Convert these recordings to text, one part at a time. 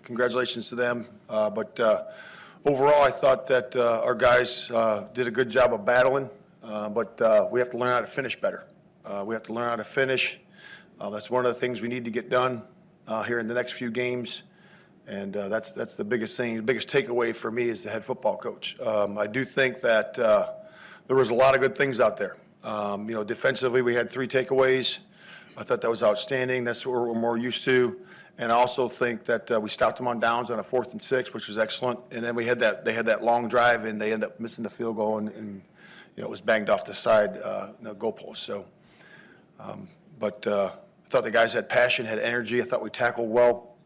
Congratulations to them. But overall, I thought that our guys did a good job of battling, but we have to learn how to finish better. We have to learn how to finish. That's one of the things we need to get done here in the next few games. And that's the biggest thing. The biggest takeaway for me as the head football coach. I do think that there was a lot of good things out there. Defensively, we had 3 takeaways. I thought that was outstanding. That's what we're more used to. And I also think that we stopped them on downs on a 4th and 6, which was excellent. And then they had that long drive, and they ended up missing the field goal, and it was banged off the side, the goalpost. So, but I thought the guys had passion, had energy. I thought we tackled well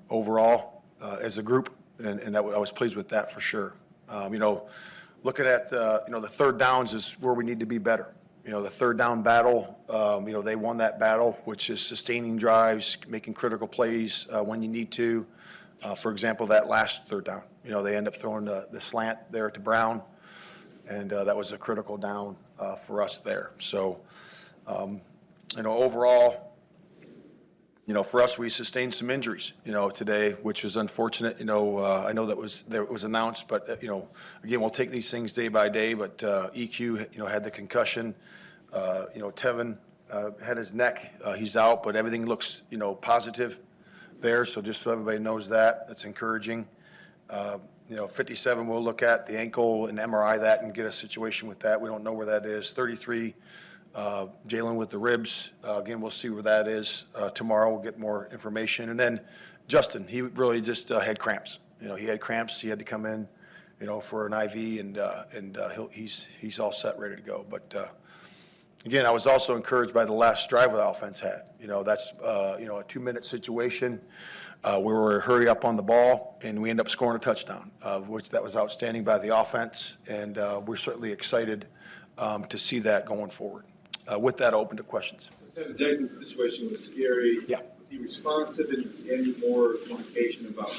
overall as a group, and I was pleased with that for sure. Looking at the third downs is where we need to be better. The third down battle, they won that battle, which is sustaining drives, making critical plays when you need to. For example, that last third down, they end up throwing the slant there to Brown, and that was a critical down for us there. So, overall, for us, we sustained some injuries, today, which is unfortunate. I know that was announced, but again, we'll take these things day by day. But EQ, had the concussion. Tevin had his neck. He's out, but everything looks, positive there. So just so everybody knows that's encouraging. 57, we'll look at the ankle and MRI that and get a situation with that. We don't know where that is. 33. Jalen with the ribs, again, we'll see where that is. Tomorrow we'll get more information. And then Justin, he really just had cramps. He had cramps. He had to come in, for an IV, and he's all set, ready to go. But again, I was also encouraged by the last drive the offense had. That's a 2-minute situation. We were hurry up on the ball, and we end up scoring a touchdown, which that was outstanding by the offense, and we're certainly excited to see that going forward. With that, open to questions. Jenkins' situation was scary. Yeah. Was he responsive, and any more communication about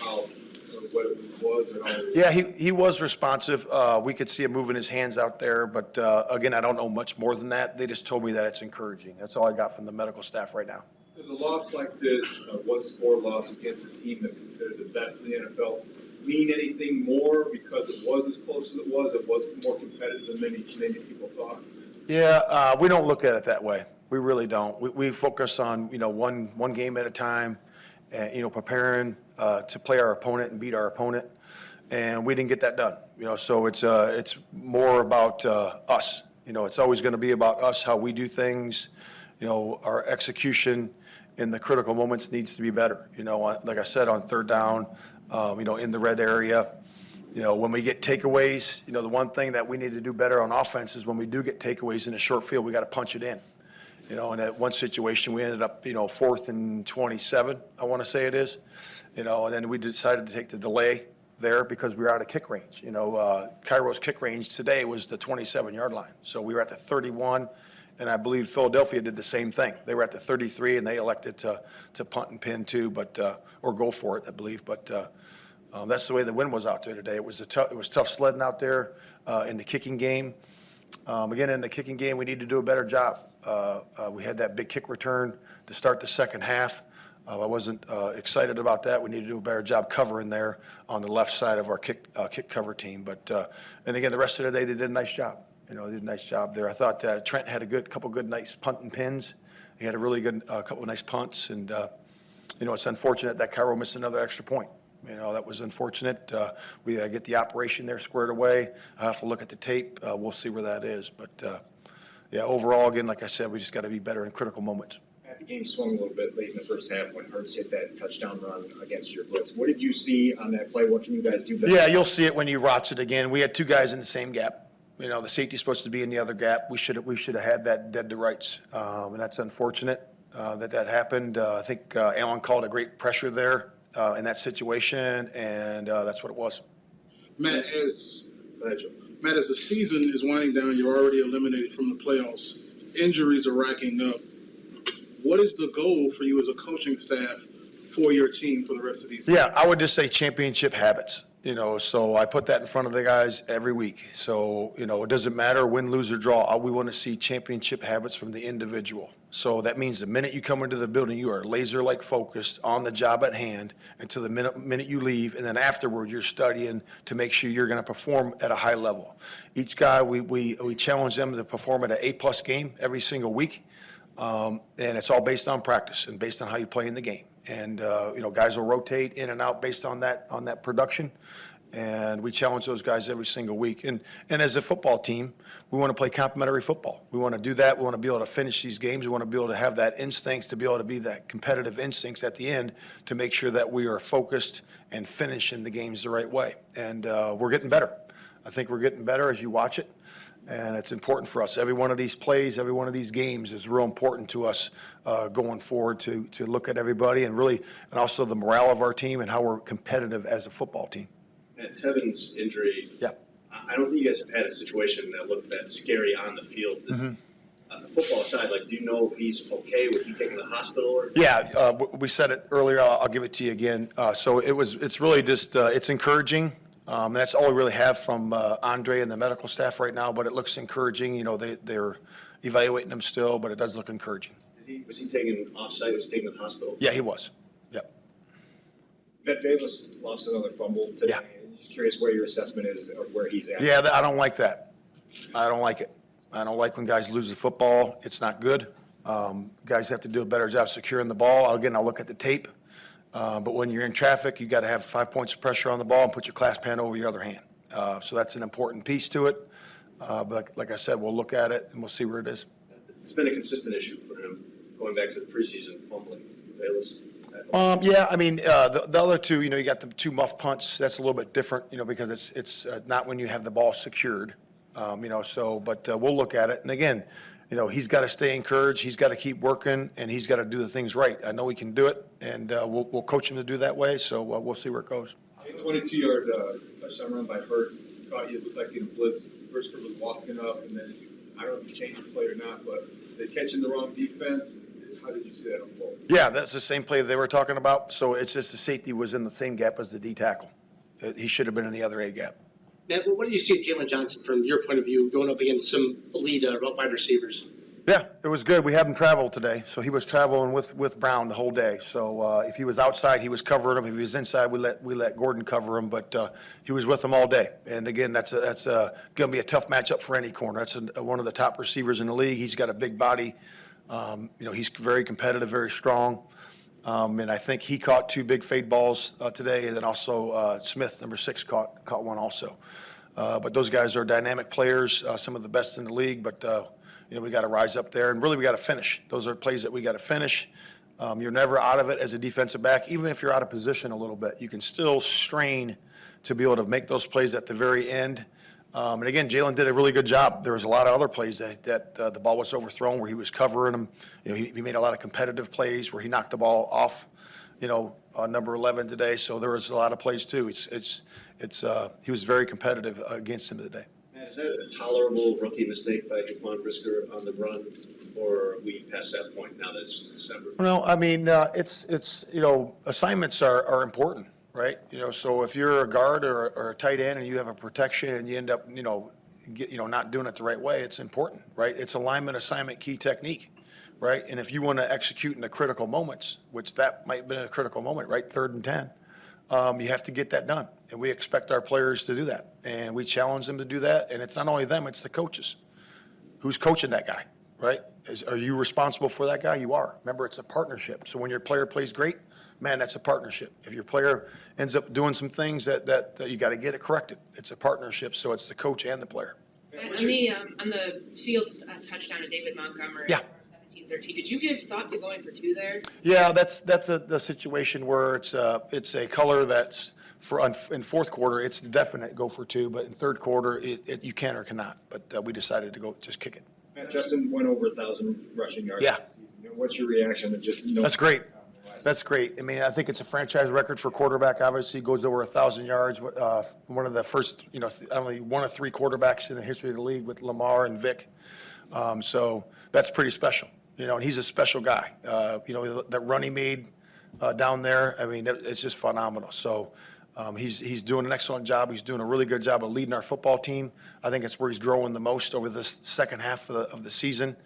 what it was or how it was? Yeah, he was responsive. We could see him moving his hands out there, but again, I don't know much more than that. They just told me that it's encouraging. That's all I got from the medical staff right now. Does a loss like this, one score loss against a team that's considered the best in the NFL, mean anything more because it was as close as it was? It was more competitive than many people thought. Yeah, we don't look at it that way. We really don't. We focus on one game at a time, and preparing to play our opponent and beat our opponent, and we didn't get that done. So it's more about us. It's always going to be about us, how we do things. Our execution in the critical moments needs to be better. Like I said, on third down, in the red area. When we get takeaways, the one thing that we need to do better on offense is when we do get takeaways in a short field, we got to punch it in. In that one situation, we ended up, 4th and 27, I want to say it is. And then we decided to take the delay there because we were out of kick range. Cairo's kick range today was the 27-yard line. So we were at the 31, and I believe Philadelphia did the same thing. They were at the 33, and they elected to punt and pin too, but or go for it, I believe. But that's the way the wind was out there today. It was tough sledding out there in the kicking game. Again, in the kicking game, we need to do a better job. We had that big kick return to start the second half. I wasn't excited about that. We need to do a better job covering there on the left side of our kick cover team. But and again, the rest of the day, they did a nice job. They did a nice job there. I thought Trent had a couple good nice punt and pins. He had a really good couple of nice punts, and it's unfortunate that Cairo missed another extra point. That was unfortunate. We get the operation there squared away. I have to look at the tape. We'll see where that is. But, yeah, overall, again, like I said, we just got to be better in critical moments. The game swung a little bit late in the first half when Hurts hit that touchdown run against your blitz. What did you see on that play? What can you guys do better? Yeah, you'll see it when you watch it again. We had 2 guys in the same gap. The safety's supposed to be in the other gap. We should have had that dead to rights, and that's unfortunate that happened. I think Allen called a great pressure there. In that situation, and that's what it was. Matt, as the season is winding down, you're already eliminated from the playoffs. Injuries are racking up. What is the goal for you as a coaching staff for your team for the rest of these years? Yeah, I would just say championship habits. So I put that in front of the guys every week. So, it doesn't matter win, lose, or draw. We want to see championship habits from the individual. So that means the minute you come into the building, you are laser-like focused on the job at hand until the minute you leave. And then afterward, you're studying to make sure you're going to perform at a high level. Each guy, we challenge them to perform at an A+ game every single week. And it's all based on practice and based on how you play in the game. And, guys will rotate in and out based on that production. And we challenge those guys every single week. And as a football team, we want to play complementary football. We want to do that. We want to be able to finish these games. We want to be able to have that instincts, to be able to be that competitive instincts at the end to make sure that we are focused and finishing the games the right way. And we're getting better. I think we're getting better as you watch it. And it's important for us. Every one of these plays, every one of these games is real important to us going forward to look at everybody and also the morale of our team and how we're competitive as a football team. At Tevin's injury, Yeah. I don't think you guys have had a situation that looked that scary on the field. The football side, do you know if he's okay? Was he taken to the hospital? Or? Yeah, we said it earlier. I'll give it to you again. So it's really just, it's encouraging. That's all we really have from Andre and the medical staff right now, but it looks encouraging. They're evaluating him still, but it does look encouraging. Was he taken off-site? Was he taken to the hospital? Yeah, he was. Yep. Matt Eberflus lost another fumble today. Yeah. Just curious where your assessment is of where he's at. Yeah, I don't like that. I don't like it. I don't like when guys lose the football. It's not good. Guys have to do a better job securing the ball. Again, I'll look at the tape. But when you're in traffic, you got to have 5 points of pressure on the ball and put your clasp hand over your other hand. So that's an important piece to it. But like I said, we'll look at it and we'll see where it is. It's been a consistent issue for him going back to the preseason fumbling. Bayless. Yeah, I mean, the other two, you got the two muff punts. That's a little bit different, because it's not when you have the ball secured, but we'll look at it. And again, he's got to stay encouraged. He's got to keep working, and he's got to do the things right. I know he can do it, and we'll coach him to do that way. So we'll see where it goes. 22-yard touchdown run by Hurt caught you. It looked like in a blitz. First was walking up, and then I don't know if you changed the play or not, but they catching the wrong defense. How did you see that unfold? Yeah, that's the same play they were talking about. So it's just the safety was in the same gap as the D tackle. He should have been in the other A gap. Matt, what do you see of Jalen Johnson from your point of view going up against some elite wide receivers? Yeah, it was good. We had him travel today. So he was traveling with Brown the whole day. So if he was outside, he was covering him. If he was inside, we let Gordon cover him. But he was with them all day. And again, that's going to be a tough matchup for any corner. That's one of the top receivers in the league. He's got a big body. He's very competitive, very strong. And I think he caught two big fade balls today, and then also Smith, number 6, caught one also. But those guys are dynamic players, some of the best in the league. But we got to rise up there, and really we got to finish. Those are plays that we got to finish. You're never out of it as a defensive back, even if you're out of position a little bit. You can still strain to be able to make those plays at the very end. And again, Jalen did a really good job. There was a lot of other plays that the ball was overthrown where he was covering them. He made a lot of competitive plays where he knocked the ball off, number 11 today. So there was a lot of plays too. He was very competitive against him today. Matt, is that a tolerable rookie mistake by Jaquan Brisker on the run, or are we past that point now that it's December? Well, I mean, assignments are important. Right, so if you're a guard or a tight end and you have a protection and you end up, not doing it the right way, it's important, right? It's alignment, assignment, key technique, right? And if you want to execute in the critical moments, which that might have been a critical moment, right, 3rd and 10, you have to get that done, and we expect our players to do that, and we challenge them to do that. And it's not only them; it's the coaches. Who's coaching that guy, right? Are you responsible for that guy? You are. Remember, it's a partnership. So when your player plays great, man, that's a partnership. If your player ends up doing some things that you got to get it corrected, it's a partnership. So it's the coach and the player. On the field touchdown to David Montgomery, Yeah. 17-13, did you give thought to going for 2 there? Yeah, that's the situation where it's a color that's in fourth quarter it's definite go for 2, but in third quarter you can or cannot. But we decided to go just kick it. Matt, Justin went over 1,000 rushing yards. Yeah. Last season. What's your reaction to just That's great. That's great. I mean, I think it's a franchise record for quarterback. Obviously, goes over 1,000 yards. One of the first, only one of 3 quarterbacks in the history of the league with Lamar and Vic. So that's pretty special. And he's a special guy. That run he made down there, I mean, it's just phenomenal. So He's doing an excellent job. He's doing a really good job of leading our football team. I think it's where he's growing the most over this second half of the season,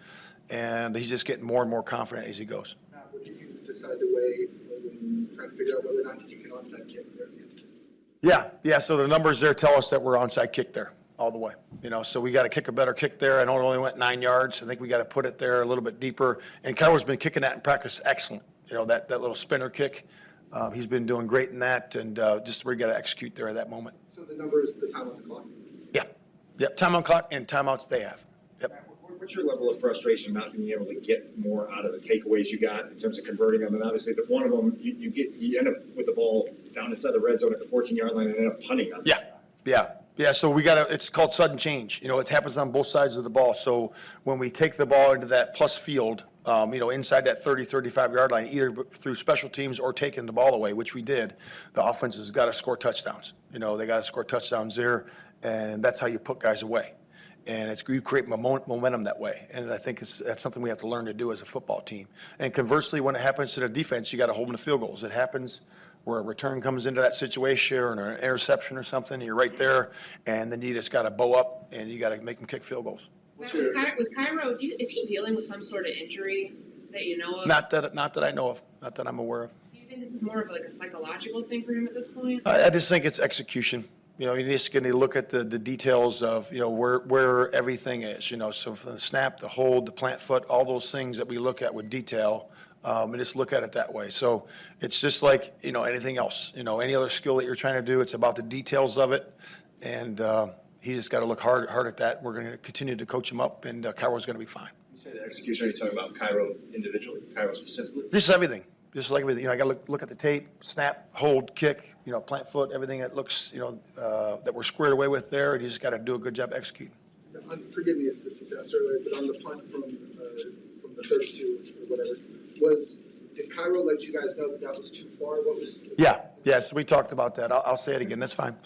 and he's just getting more and more confident as he goes. Now, what did you decide to weigh when trying to figure out whether or not to kick an onside kick there? Yeah. So the numbers there tell us that we're onside kick there all the way. So we got to kick a better kick there. I know it only went 9 yards. I think we got to put it there a little bit deeper. And Kyro's been kicking that in practice excellent. That little spinner kick. He's been doing great in that, and just we got to execute there at that moment. So the number is the time on the clock. Yeah. Time on clock and timeouts they have. Yep. What's your level of frustration not being able to get more out of the takeaways you got in terms of converting them? And obviously, but one of them, you end up with the ball down inside the red zone at the 14-yard line and end up punting on it. Yeah, so it's called sudden change. It happens on both sides of the ball. So when we take the ball into that plus field, inside that 30, 35-yard line, either through special teams or taking the ball away, which we did, the offense has got to score touchdowns. They got to score touchdowns there, and that's how you put guys away. And you create momentum that way. And I think that's something we have to learn to do as a football team. And conversely, when it happens to the defense, you got to hold them to field goals. It happens where a return comes into that situation or an interception or something, you're right there, and then you just got to bow up and you got to make them kick field goals. Matt, with Cairo, is he dealing with some sort of injury that you know of? Not that I know of, not that I'm aware of. Do you think this is more of like a psychological thing for him at this point? I just think it's execution. You just going to look at the details of, where everything is, so from the snap, the hold, the plant foot, all those things that we look at with detail, and just look at it that way. So it's just like, anything else, any other skill that you're trying to do, it's about the details of it. And he just got to look hard at that. We're going to continue to coach him up, and Cairo's going to be fine. You say the execution, are you talking about Cairo individually, Cairo specifically? Just everything. Just like everything, I got to look at the tape, snap, hold, kick, plant foot, everything that looks, that we're squared away with there. And you just got to do a good job executing. Forgive me if this was asked earlier, but on the punt from the 32 or whatever, did Cairo let you guys know that was too far? What was? Yeah. So we talked about that. I'll say it again. That's fine.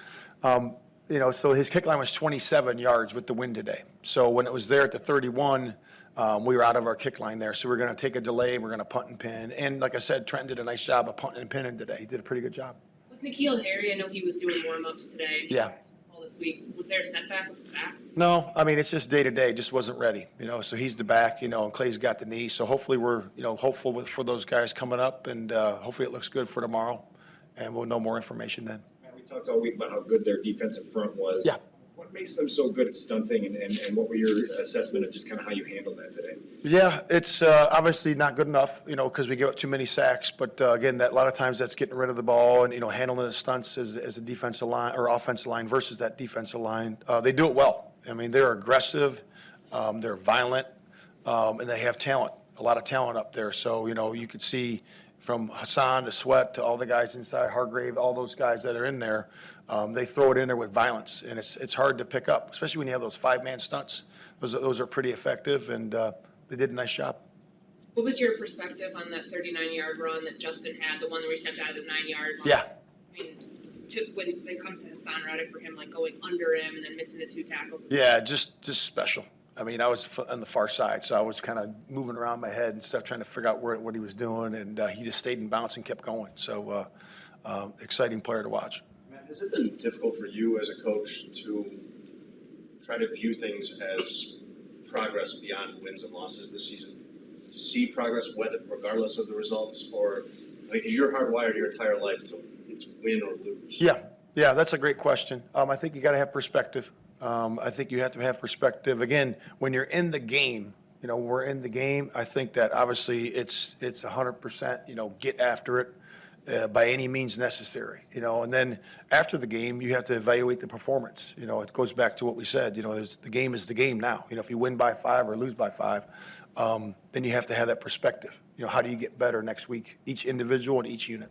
So his kick line was 27 yards with the wind today. So when it was there at the 31. We were out of our kick line there, so we're going to take a delay and we're going to punt and pin. And like I said, Trent did a nice job of punting and pinning today. He did a pretty good job. With N'Keal Harry, I know he was doing warm-ups today. Yeah. All this week. Was there a setback with his back? No, it's just day-to-day. Just wasn't ready, So he's the back, and Clay's got the knee. So hopefully we're, hopeful for those guys coming up, and hopefully it looks good for tomorrow, and we'll know more information then. We talked all week about how good their defensive front was. Yeah. What makes them so good at stunting, and what were your assessment of just kind of how you handled that today? Yeah, it's obviously not good enough, because we give up too many sacks. But again, a lot of times that's getting rid of the ball and handling the stunts as a defensive line or offensive line versus that defensive line. They do it well. They're aggressive, they're violent, and they have talent, a lot of talent up there. So you could see from Hassan to Sweat to all the guys inside, Hargrave, all those guys that are in there. They throw it in there with violence, and it's hard to pick up, especially when you have those 5-man stunts. Those are pretty effective, and they did a nice job. What was your perspective on that 39-yard run that Justin had, the one that we stepped out of the 9-yard line? Yeah. When it comes to Hassan Reddick, for him, like going under him and then missing the 2 tackles. Yeah, just special. I was on the far side, so I was kind of moving around my head and stuff, trying to figure out what he was doing, and he just stayed in bounds and kept going. So exciting player to watch. Matt, has it been difficult for you as a coach to try to view things as progress beyond wins and losses this season? To see progress regardless of the results, or you're hardwired your entire life to it's win or lose? Yeah, that's a great question. I think you got to have perspective. I think you have to have perspective. Again, when you're in the game, we're in the game. I think that obviously it's 100%, get after it by any means necessary, and then after the game, you have to evaluate the performance. It goes back to what we said, the game is the game now. If you win by 5 or lose by 5, then you have to have that perspective. How do you get better next week, each individual and each unit?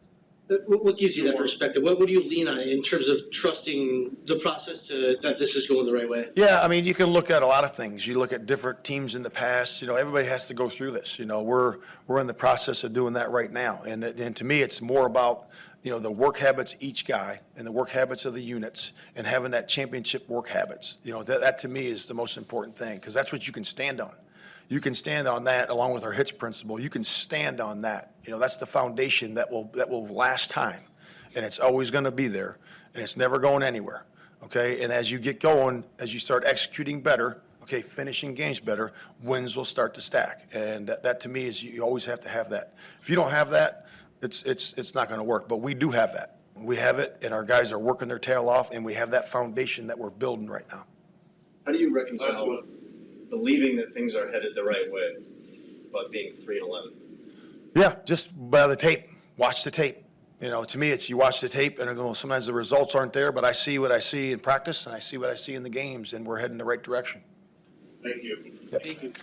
What gives you that perspective? What do you lean on in terms of trusting the process that this is going the right way? Yeah, you can look at a lot of things. You look at different teams in the past. Everybody has to go through this. We're in the process of doing that right now. And to me, it's more about, the work habits each guy and the work habits of the units and having that championship work habits. That to me is the most important thing, because that's what you can stand on. You can stand on that along with our hits principle. You can stand on that. That's the foundation that will last time. and it's always going to be there, and it's never going anywhere, okay? And as you get going, as you start executing better, okay, finishing games better, wins will start to stack. And that to me is you always have to have that. If you don't have that, it's not going to work. But we do have that. We have it, and our guys are working their tail off, and we have that foundation that we're building right now. How do you reconcile believing that things are headed the right way, but being 3-11? Yeah, just by the tape. Watch the tape. You know, to me, it's you watch the tape, and sometimes the results aren't there, but I see what I see in practice, and I see what I see in the games, and we're heading the right direction. Thank you. Yep. Thank you.